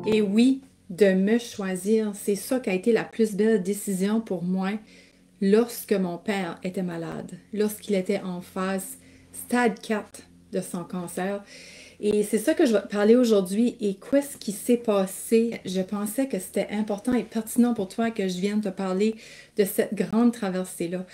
Et oui, de me choisir, c'est ça qui a été la plus belle décision pour moi lorsque mon père était malade, lorsqu'il était en phase stade 4 de son cancer. Et c'est ça que je vais te parler aujourd'hui. Et qu'est-ce qui s'est passé? Je pensais que c'était important et pertinent pour toi que je vienne te parler de cette grande traversée-là.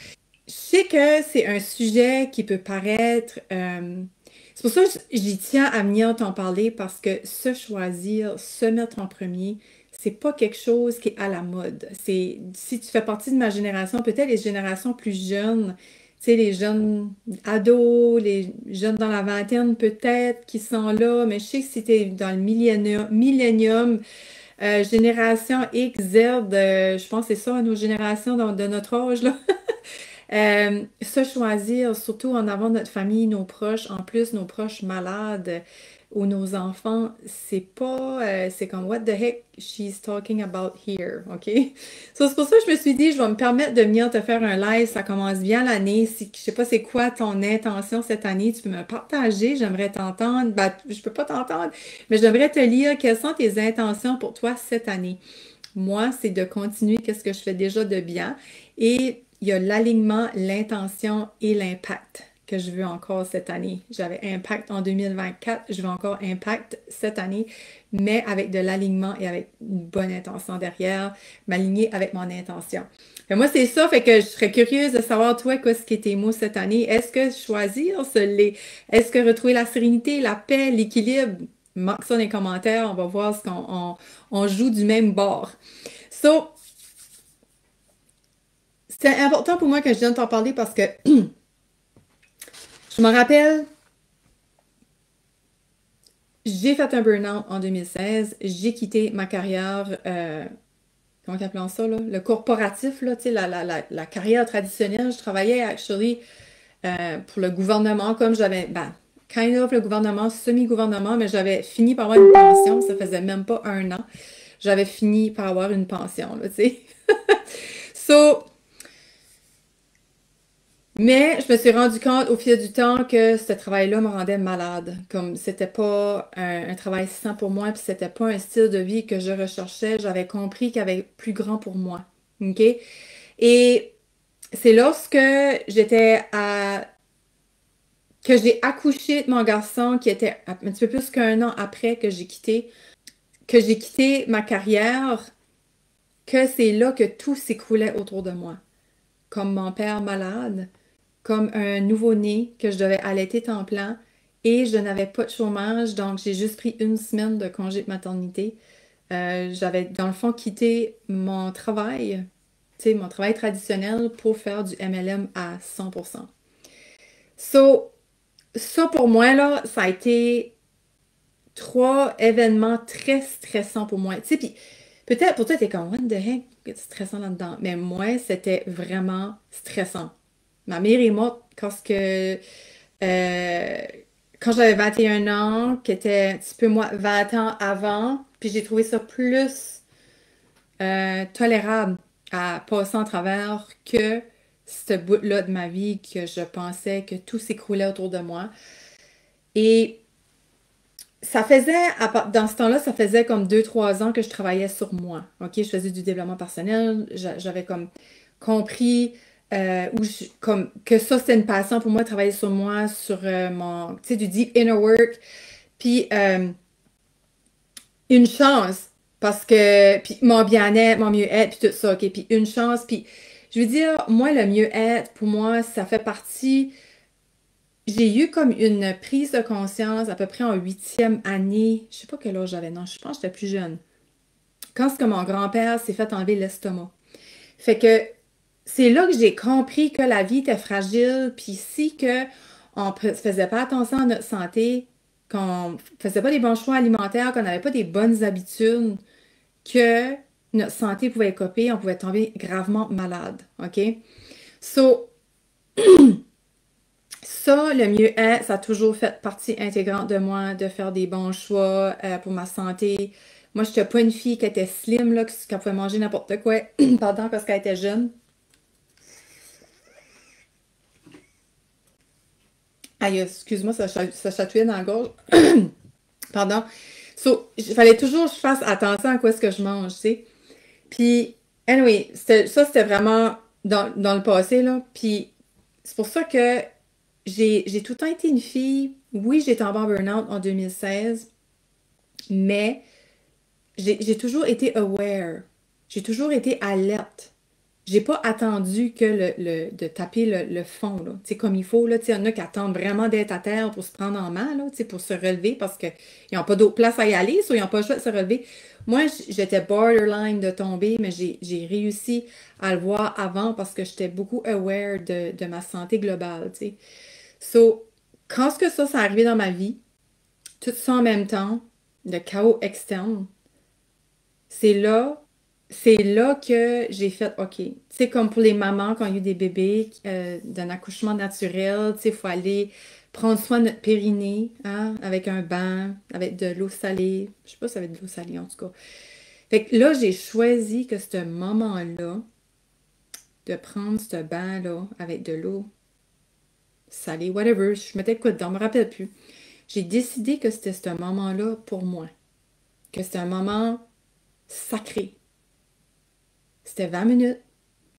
Je sais que c'est un sujet qui peut paraître... c'est pour ça que j'y tiens à venir t'en parler parce que se choisir, se mettre en premier, c'est pas quelque chose qui est à la mode. C'est, si tu fais partie de ma génération, peut-être les générations plus jeunes, tu sais, les jeunes ados, les jeunes dans la vingtaine peut-être qui sont là, mais je sais que si t'es dans le millénium, génération X, Z, je pense que c'est ça, nos générations de notre âge, là. Se choisir, surtout en avant notre famille, nos proches, en plus nos proches malades ou nos enfants, c'est pas, c'est comme what the heck she's talking about here, ok? So, c'est pour ça que je me suis dit, je vais me permettre de venir te faire un live, ça commence bien l'année, si, je sais pas c'est quoi ton intention cette année, tu peux me partager, j'aimerais t'entendre, ben, je peux pas t'entendre, mais j'aimerais te lire quelles sont tes intentions pour toi cette année. Moi, c'est de continuer qu'est-ce que je fais déjà de bien. Et il y a l'alignement, l'intention et l'impact que je veux encore cette année. J'avais impact en 2024, je veux encore impact cette année, mais avec de l'alignement et avec une bonne intention derrière, m'aligner avec mon intention. Moi, c'est ça, fait que je serais curieuse de savoir, toi, qu'est-ce qui est tes mots cette année. Est-ce que choisir, est-ce que retrouver la sérénité, la paix, l'équilibre? Marque ça dans les commentaires, on va voir ce on joue du même bord. So, c'était important pour moi que je vienne t'en parler parce que je me rappelle, j'ai fait un burn-out en 2016, j'ai quitté ma carrière, comment appelons ça, là? Le corporatif, là, tu sais, la carrière traditionnelle. Je travaillais actually pour le gouvernement, comme j'avais, ben, kind of le gouvernement, semi-gouvernement, mais j'avais fini par avoir une pension, ça faisait même pas un an. J'avais fini par avoir une pension, là, tu sais. So, mais je me suis rendu compte au fil du temps que ce travail-là me rendait malade. Comme c'était pas un travail sain pour moi, puis c'était pas un style de vie que je recherchais. J'avais compris qu'il y avait plus grand pour moi. OK? Et c'est lorsque j'étais à que j'ai accouché de mon garçon qui était un petit peu plus qu'un an après que j'ai quitté ma carrière, que c'est là que tout s'écroulait autour de moi. Comme mon père malade, comme un nouveau-né que je devais allaiter temps plein et je n'avais pas de chômage, donc j'ai juste pris une semaine de congé de maternité. J'avais dans le fond quitté mon travail, tu sais, mon travail traditionnel pour faire du MLM à 100%. So, ça pour moi, là, ça a été trois événements très stressants pour moi. Tu sais, puis peut-être pour toi, t'es comme, what the heck, c'est stressant là-dedans. Mais moi, c'était vraiment stressant. Ma mère est morte euh, quand j'avais 21 ans, qui était un petit peu moins 20 ans avant, puis j'ai trouvé ça plus tolérable à passer en travers que ce bout-là de ma vie que je pensais que tout s'écroulait autour de moi. Et ça faisait, dans ce temps-là, ça faisait comme 2, 3 ans que je travaillais sur moi. OK? Je faisais du développement personnel. J'avais comme compris comme, que ça, c'était une passion pour moi, de travailler sur moi, sur mon, tu sais, du deep inner work. Puis, une chance, parce que, puis mon bien-être, mon mieux-être, puis tout ça, OK? Puis, une chance. Puis, je veux dire, moi, le mieux-être, pour moi, ça fait partie. J'ai eu comme une prise de conscience à peu près en 8e année. Je sais pas quel âge j'avais, non, je pense que j'étais plus jeune. Quand c'est que mon grand-père s'est fait enlever l'estomac. Fait que c'est là que j'ai compris que la vie était fragile, puis si que on faisait pas attention à notre santé, qu'on faisait pas des bons choix alimentaires, qu'on n'avait pas des bonnes habitudes, que notre santé pouvait coper, on pouvait tomber gravement malade, OK? So, ça, le mieux-être, ça a toujours fait partie intégrante de moi, de faire des bons choix pour ma santé. Moi, je n'étais pas une fille qui était slim, là, qui pouvait manger n'importe quoi, pardon, parce qu'elle était jeune. Aïe, excuse-moi, ça chatouillait dans la gorge. Pardon. So, il fallait toujours que je fasse attention à quoi est-ce que je mange, tu sais. Puis, anyway, ça, c'était vraiment dans le passé, là. Puis, c'est pour ça que j'ai tout le temps été une fille. Oui, j'ai tombé en burn-out en 2016, mais j'ai toujours été aware. J'ai toujours été alerte. J'ai pas attendu que de taper le fond, là. Tu sais, comme il faut, là. Tu sais, il y en a qui attendent vraiment d'être à terre pour se prendre en main, là, tu sais, pour se relever parce qu'ils n'ont pas d'autre place à y aller, soit ils n'ont pas le choix de se relever. Moi, j'étais borderline de tomber, mais j'ai réussi à le voir avant parce que j'étais beaucoup aware de ma santé globale, tu sais. So, quand ce que ça arrivé dans ma vie, tout ça en même temps, le chaos externe, c'est là, c'est là que j'ai fait, OK. Tu sais, comme pour les mamans, quand il y a eu des bébés d'un accouchement naturel, tu sais, il faut aller prendre soin de notre périnée, hein, avec un bain, avec de l'eau salée. Je sais pas si ça va être de l'eau salée, en tout cas. Fait que là, j'ai choisi que ce moment-là, de prendre ce bain-là avec de l'eau salée, whatever, je mettais quoi dedans, je me rappelle plus. J'ai décidé que c'était ce moment-là pour moi, que c'était un moment sacré. C'était 20 minutes,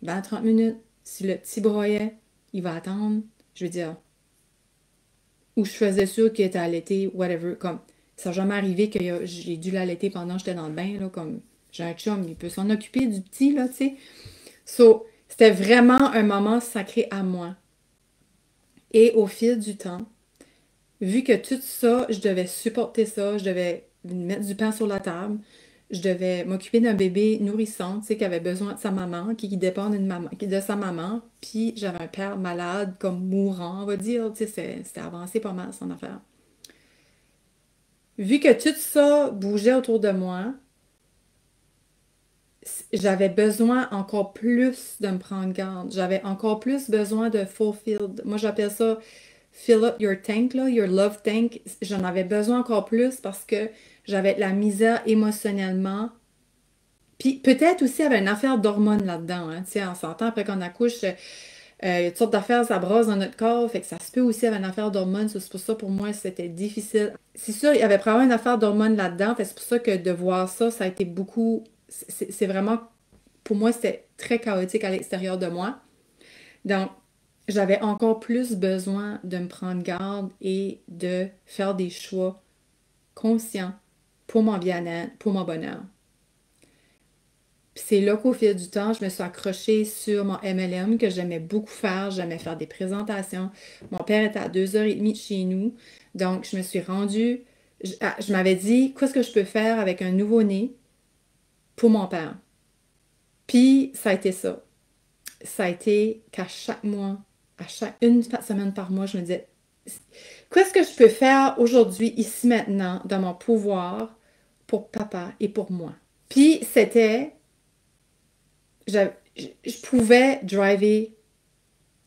20-30 minutes. Si le petit broyait, il va attendre. Je veux dire, ou je faisais sûr qu'il était allaité, whatever. Comme, ça n'a jamais arrivé que j'ai dû l'allaiter pendant que j'étais dans le bain, là, comme, j'ai un chum, il peut s'en occuper du petit, là, tu sais. So, c'était vraiment un moment sacré à moi. Et au fil du temps, vu que tout ça, je devais supporter ça, je devais mettre du pain sur la table, je devais m'occuper d'un bébé nourrissant, tu sais, qui avait besoin de sa maman, qui dépend d'une maman, de sa maman, puis j'avais un père malade, comme mourant, on va dire, tu sais, c'était avancé pas mal son affaire. Vu que tout ça bougeait autour de moi, j'avais besoin encore plus de me prendre garde. J'avais encore plus besoin de fulfilled. Moi, j'appelle ça fill up your tank, là, your love tank. J'en avais besoin encore plus parce que j'avais de la misère émotionnellement. Puis peut-être aussi, il y avait une affaire d'hormones là-dedans. Hein. Tu sais, on s'entend après qu'on accouche, il y a toutes sortes d'affaires, ça brasse dans notre corps. Fait que ça se peut aussi, il y avait une affaire d'hormones. C'est pour ça, pour moi, c'était difficile. C'est sûr, il y avait probablement une affaire d'hormones là-dedans. Fait que c'est pour ça que de voir ça, ça a été beaucoup. C'est vraiment, pour moi, c'était très chaotique à l'extérieur de moi. Donc, j'avais encore plus besoin de me prendre garde et de faire des choix conscients pour mon bien-être, pour mon bonheur. Puis c'est là qu'au fil du temps, je me suis accrochée sur mon MLM que j'aimais beaucoup faire. J'aimais faire des présentations. Mon père était à 2h30 de chez nous. Donc, je me suis rendue. Je m'avais dit, qu'est-ce que je peux faire avec un nouveau-né pour mon père? Puis, ça a été ça. Ça a été qu'à chaque mois, à chaque une semaine par mois, je me disais, qu'est-ce que je peux faire aujourd'hui, ici, maintenant, dans mon pouvoir pour papa et pour moi? Puis, c'était, je pouvais driver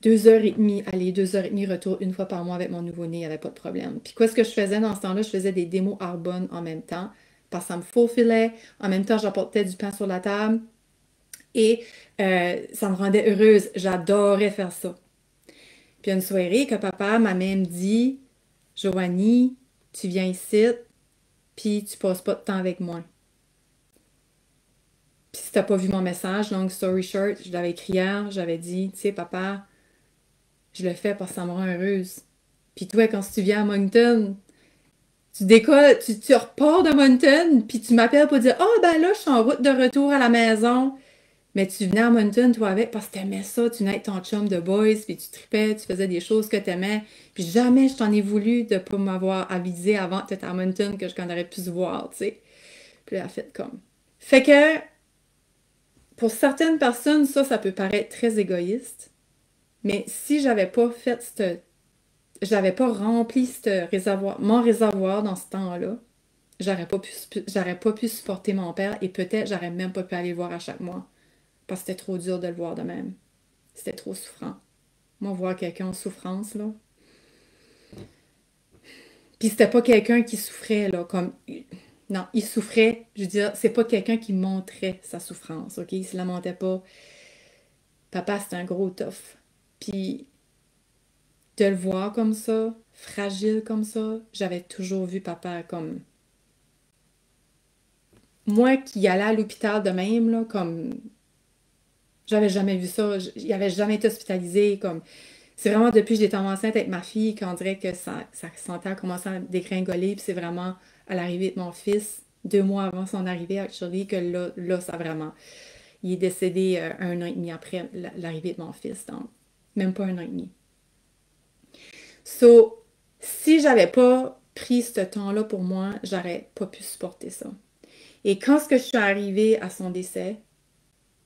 2h30, aller 2h30 retour une fois par mois avec mon nouveau-né, il n'y avait pas de problème. Puis, qu'est-ce que je faisais dans ce temps-là? Je faisais des démos Arbonne en même temps, parce que ça me fulfillait. En même temps, j'apportais du pain sur la table et ça me rendait heureuse. J'adorais faire ça. Puis une soirée que papa m'a même dit, Joanie, tu viens ici, puis tu passes pas de temps avec moi. Puis si t'as pas vu mon message, long story short, je l'avais écrit hier, j'avais dit, tu sais, papa, je le fais parce que ça me rend heureuse. Puis toi, quand tu viens à Moncton, tu décolles, tu repars de Moncton, puis tu m'appelles pour dire, oh ben là, je suis en route de retour à la maison. Mais tu venais à Moncton, toi, avec, parce que t'aimais ça, tu venais avec ton chum de boys, puis tu tripais, tu faisais des choses que t'aimais. Puis jamais je t'en ai voulu de pas m'avoir avisé avant que t'étais à Moncton que qu'on aurait pu se voir, tu sais. Puis là, elle a fait comme. Fait que, pour certaines personnes, ça peut paraître très égoïste. Mais si j'avais pas fait j'avais pas rempli mon réservoir dans ce temps-là, j'aurais pas pu supporter mon père et peut-être j'aurais même pas pu aller le voir à chaque mois. Parce que c'était trop dur de le voir de même. C'était trop souffrant. Moi, voir quelqu'un en souffrance, là. Puis c'était pas quelqu'un qui souffrait, là, comme... Non, il souffrait, je veux dire, c'est pas quelqu'un qui montrait sa souffrance, OK? Il se lamentait pas. Papa, c'était un gros tough. Puis de le voir comme ça, fragile comme ça, j'avais toujours vu papa comme moi qui allais à l'hôpital de même, là, comme j'avais jamais vu ça, il avait jamais été hospitalisé, comme c'est vraiment depuis que j'étais enceinte avec ma fille qu'on dirait que sa santé a commencé à dégringoler, puis c'est vraiment à l'arrivée de mon fils, 2 mois avant son arrivée, actually, que là, ça vraiment. Il est décédé 1 an et demi après l'arrivée de mon fils, donc même pas 1 an et demi. So, si j'avais pas pris ce temps-là pour moi, j'aurais pas pu supporter ça. Et quand ce que je suis arrivée à son décès,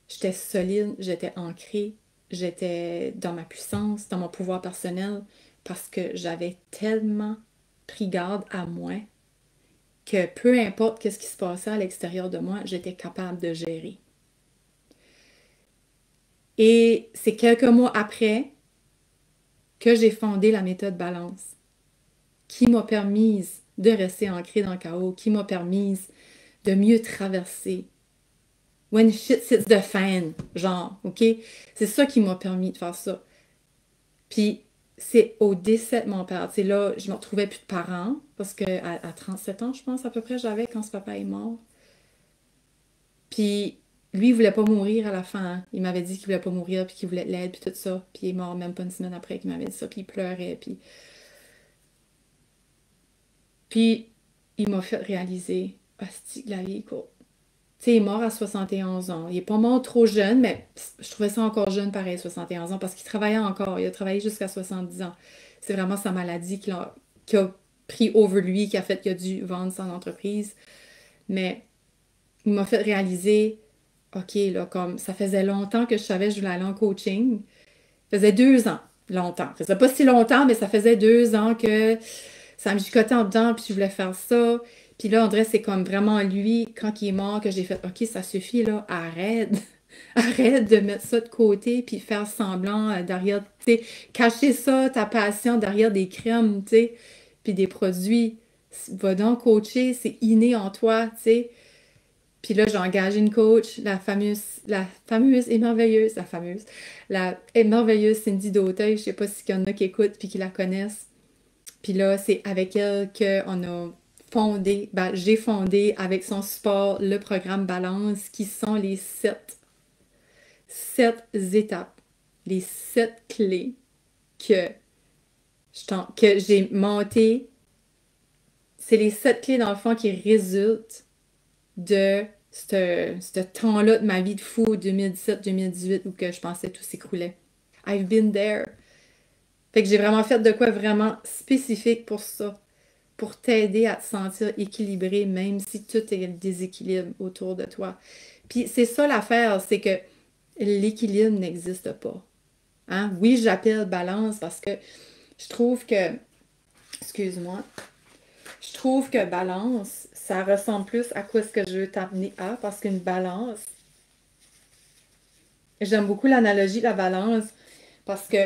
j'étais solide, j'étais ancrée, j'étais dans ma puissance, dans mon pouvoir personnel, parce que j'avais tellement pris garde à moi que peu importe ce qui se passait à l'extérieur de moi, j'étais capable de gérer. Et c'est quelques mois après que j'ai fondé la méthode Balance, qui m'a permis de rester ancrée dans le chaos, qui m'a permis de mieux traverser. When shit hits the fan, genre, OK? C'est ça qui m'a permis de faire ça. Puis, c'est au décès de mon père. Tu sais, là, je me retrouvais plus de parents, parce que à 37 ans, je pense, à peu près, j'avais quand ce papa est mort. Puis, lui, il voulait pas mourir à la fin. Hein. Il m'avait dit qu'il voulait pas mourir, puis qu'il voulait de l'aide, puis tout ça. Puis, il est mort même pas une semaine après qu'il m'avait dit ça, puis il pleurait, puis il m'a fait réaliser, hostie, la vie est courte. Tu sais, il est mort à 71 ans. Il est pas mort trop jeune, mais je trouvais ça encore jeune pareil, 71 ans, parce qu'il travaillait encore. Il a travaillé jusqu'à 70 ans. C'est vraiment sa maladie qui a pris over lui, qui a fait qu'il a dû vendre son entreprise. Mais il m'a fait réaliser, OK, là, comme ça faisait longtemps que je savais que je voulais aller en coaching. Ça faisait 2 ans, longtemps. Ça faisait pas si longtemps, mais ça faisait 2 ans que ça me gicotait en dedans, puis je voulais faire ça. Puis là, André, c'est comme vraiment lui, quand il est mort, que j'ai fait, OK, ça suffit, là, arrête. Arrête de mettre ça de côté, puis faire semblant derrière, tu sais, cacher ça, ta passion derrière des crèmes, tu sais, puis des produits. Va donc coacher, c'est inné en toi, tu sais. Puis là, j'ai engagé une coach, la fameuse et merveilleuse, la merveilleuse Cindy Dauteuil. Je sais pas s'il y en a qui écoutent puis qui la connaissent. Puis là, c'est avec elle qu'on a fondé, ben, j'ai fondé avec son support le programme Balance, qui sont les sept étapes, les 7 clés que, que j'ai montées. C'est les 7 clés, dans le fond, qui résultent de ce temps-là de ma vie de fou, 2017-2018, où que je pensais tout s'écroulait. I've been there. Fait que j'ai vraiment fait de quoi vraiment spécifique pour ça, pour t'aider à te sentir équilibré, même si tout est le déséquilibre autour de toi. Puis c'est ça l'affaire, c'est que l'équilibre n'existe pas. Hein? Oui, j'appelle balance parce que je trouve que, excuse-moi, je trouve que balance, ça ressemble plus à quoi ce que je veux t'amener à, parce qu'une balance, j'aime beaucoup l'analogie de la balance, parce que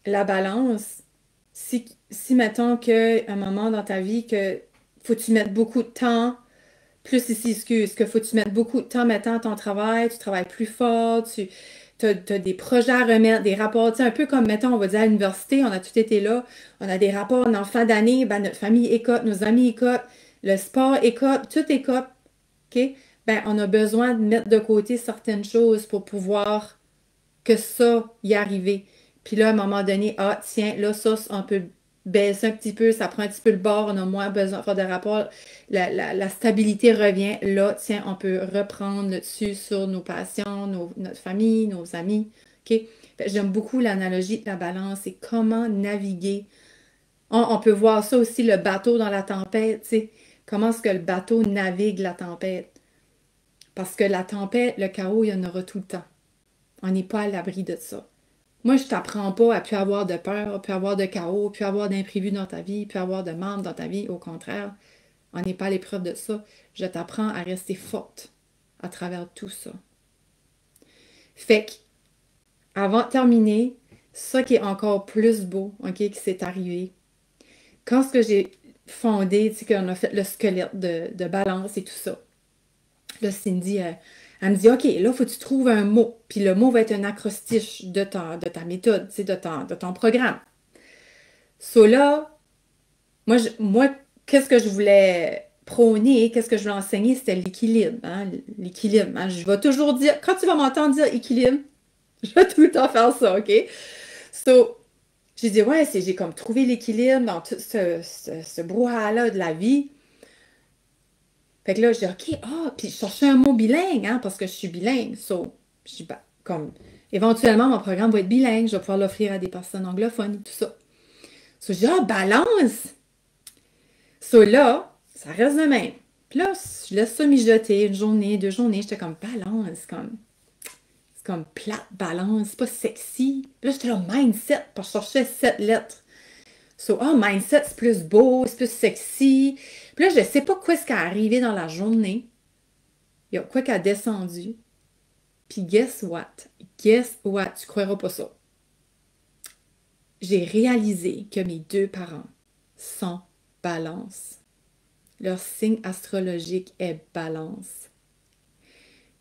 la balance, si mettons qu'à un moment dans ta vie que faut que tu mettes beaucoup de temps, plus ici, excuse, que faut que tu mettes beaucoup de temps maintenant à ton travail, tu travailles plus fort, tu as des projets à remettre, des rapports, tu sais, un peu comme, mettons, on va dire à l'université, on a tout été là, on a des rapports en fin d'année, ben, notre famille écope, nos amis écopent, le sport écope, tout écope, OK? Ben, on a besoin de mettre de côté certaines choses pour pouvoir que ça y arriver. Puis là, à un moment donné, ah, tiens, là, ça, on peut baisser un petit peu, ça prend un petit peu le bord, on a moins besoin de faire des rapports, la stabilité revient. Là, tiens, on peut reprendre le dessus sur nos passions, notre famille, nos amis. OK? J'aime beaucoup l'analogie de la balance et comment naviguer. On peut voir ça aussi, le bateau dans la tempête, tu sais. Comment est-ce que le bateau navigue la tempête? Parce que la tempête, le chaos, il y en aura tout le temps. On n'est pas à l'abri de ça. Moi, je t'apprends pas à plus avoir de peur, plus avoir de chaos, plus avoir d'imprévus dans ta vie, plus avoir de manque dans ta vie. Au contraire, on n'est pas à l'épreuve de ça. Je t'apprends à rester forte à travers tout ça. Fait que, avant de terminer, ça qui est encore plus beau, OK, qui s'est arrivé, quand ce que j'ai fondé, tu sais, qu'on a fait le squelette de balance et tout ça, là, Cindy, elle me dit, OK, là, il faut que tu trouves un mot. Puis le mot va être un acrostiche de ta méthode, tu sais, de ton programme. So là, moi, qu'est-ce que je voulais prôné, qu'est-ce que je voulais enseigner, c'était l'équilibre. Hein? L'équilibre. Hein? Je vais toujours dire, quand tu vas m'entendre dire équilibre, je vais tout le temps faire ça, OK? So, j'ai dit, ouais, j'ai comme trouvé l'équilibre dans tout ce brouhaha-là de la vie. Fait que là, je dis, OK, puis je cherchais un mot bilingue, hein, parce que je suis bilingue. So, je dis, bah, comme, éventuellement, mon programme va être bilingue, je vais pouvoir l'offrir à des personnes anglophones et tout ça. So, je dis, balance! So là, ça reste de même. Puis là, je laisse ça mijoter une journée, 2 journées, j'étais comme, balance, c'est comme plate, balance, c'est pas sexy. Puis là, j'étais là, mindset, parce que je cherchais 7 lettres. So, mindset, c'est plus beau, c'est plus sexy. Puis là, je sais pas quoi ce qui est arrivé dans la journée. Il y a quoi qui a descendu. Puis guess what? Guess what? Tu croiras pas ça. J'ai réalisé que mes 2 parents sont balance. Leur signe astrologique est balance.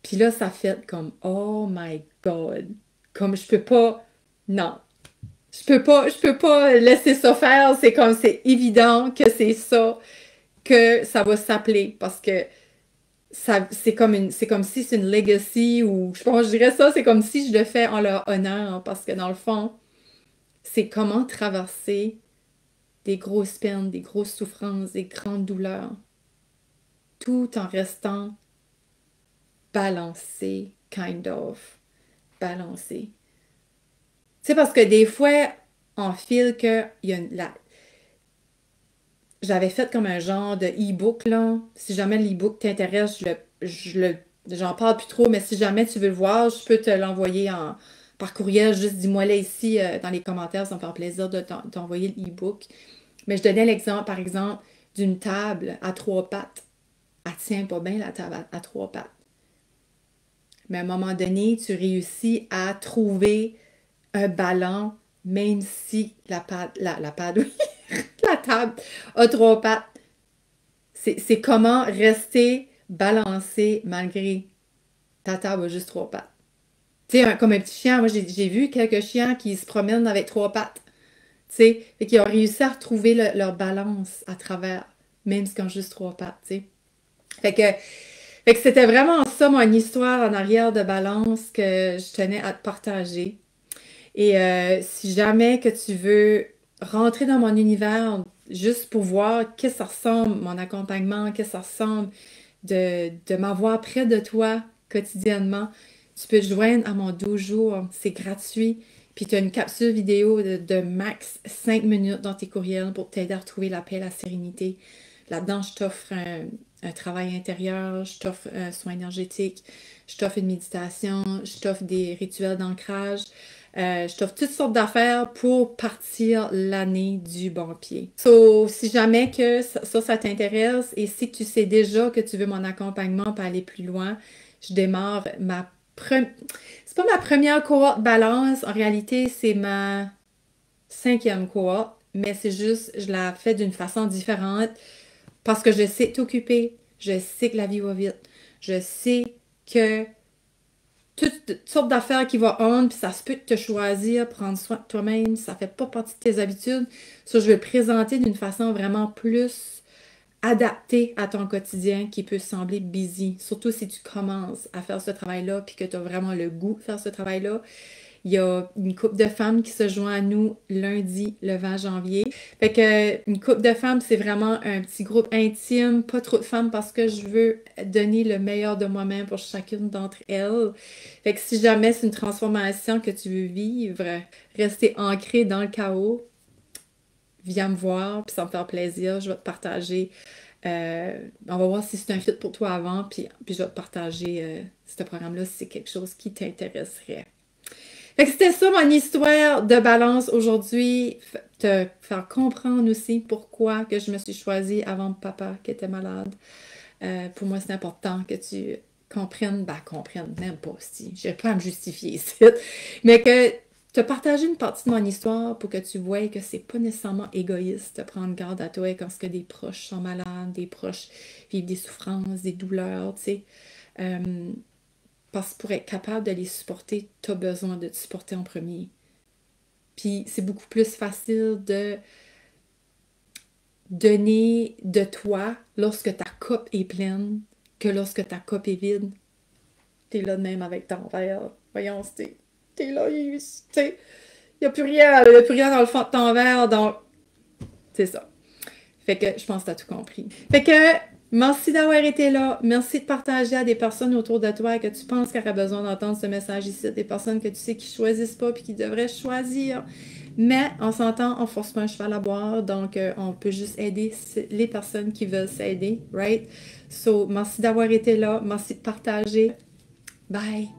Puis là, ça fait comme, oh my God. Comme je peux pas, non. Je peux pas laisser ça faire. C'est comme, c'est évident que c'est ça que ça va s'appeler parce que c'est comme si c'est une legacy ou je pense, je dirais ça, c'est comme si je le fais en leur honneur parce que dans le fond, c'est comment traverser des grosses peines, des grosses souffrances, des grandes douleurs, tout en restant balancé, kind of, balancé. C'est parce que des fois, on file que il y a j'avais fait comme un genre de e-book, là. Si jamais l'e-book t'intéresse, j'en parle plus trop, mais si jamais tu veux le voir, je peux te l'envoyer par courriel. Juste dis-moi là ici dans les commentaires, ça me fait plaisir de t'envoyer l'e-book. Mais je donnais l'exemple, par exemple, d'une table à 3 pattes. Elle tient pas bien la table à 3 pattes. Mais à un moment donné, tu réussis à trouver un ballon, même si oui, la table a 3 pattes. C'est comment rester balancé malgré ta table a juste 3 pattes. Tu sais, comme un petit chien, moi j'ai vu quelques chiens qui se promènent avec 3 pattes. Tu sais, et qui ont réussi à retrouver leur balance à travers, même si ils ont juste 3 pattes, tu sais. Fait que, fait que c'était vraiment ça, mon histoire en arrière de balance que je tenais à te partager. Et si jamais que tu veux rentrer dans mon univers juste pour voir qu'est-ce que ça ressemble, mon accompagnement, qu'est-ce que ça ressemble de m'avoir près de toi quotidiennement, tu peux te joindre à mon dojo, c'est gratuit. Puis tu as une capsule vidéo de max 5 minutes dans tes courriels pour t'aider à retrouver la paix, la sérénité. Là-dedans, je t'offre un travail intérieur, je t'offre un soin énergétique, je t'offre une méditation, je t'offre des rituels d'ancrage. Je t'offre toutes sortes d'affaires pour partir l'année du bon pied. So, si jamais que ça t'intéresse et si tu sais déjà que tu veux mon accompagnement pour aller plus loin, je démarre c'est pas ma première cohorte balance, en réalité, c'est ma 5e cohorte, mais c'est juste, je la fais d'une façon différente parce que je sais t'occuper, je sais que la vie va vite, je sais que toutes sortes d'affaires qui vont on, puis ça se peut te choisir, prendre soin de toi-même, ça fait pas partie de tes habitudes. Ça, je vais le présenter d'une façon vraiment plus adaptée à ton quotidien qui peut sembler busy. Surtout si tu commences à faire ce travail-là, puis que tu as vraiment le goût de faire ce travail-là. Il y a une couple de femmes qui se joint à nous lundi, le 20 janvier. Fait que une couple de femmes, c'est vraiment un petit groupe intime, pas trop de femmes parce que je veux donner le meilleur de moi-même pour chacune d'entre elles. Fait que si jamais c'est une transformation que tu veux vivre, rester ancré dans le chaos, viens me voir, puis ça me fait plaisir. Je vais te partager. On va voir si c'est un fit pour toi avant, puis je vais te partager ce programme-là si c'est quelque chose qui t'intéresserait. Fait que c'était ça mon histoire de balance aujourd'hui, te faire comprendre aussi pourquoi que je me suis choisie avant papa qui était malade. Pour moi, c'est important que tu comprennes, même pas si, j'ai pas à me justifier ici, mais que te partager une partie de mon histoire pour que tu vois que c'est pas nécessairement égoïste de prendre garde à toi quand que des proches sont malades, des proches vivent des souffrances, des douleurs, tu sais. Parce que pour être capable de les supporter, tu as besoin de te supporter en premier. Puis c'est beaucoup plus facile donner de toi lorsque ta coupe est pleine que lorsque ta coupe est vide. T'es là de même avec ton verre. Voyons, t'es là, il n'y a plus rien, il y a plus rien dans le fond de ton verre, donc c'est ça. Fait que je pense que tu as tout compris. Fait que merci d'avoir été là. Merci de partager à des personnes autour de toi que tu penses qu'elles auraient besoin d'entendre ce message ici. Des personnes que tu sais qui ne choisissent pas et qui devraient choisir. Mais on s'entend, on ne force pas un cheval à boire. Donc, on peut juste aider les personnes qui veulent s'aider. Right? So, merci d'avoir été là. Merci de partager. Bye!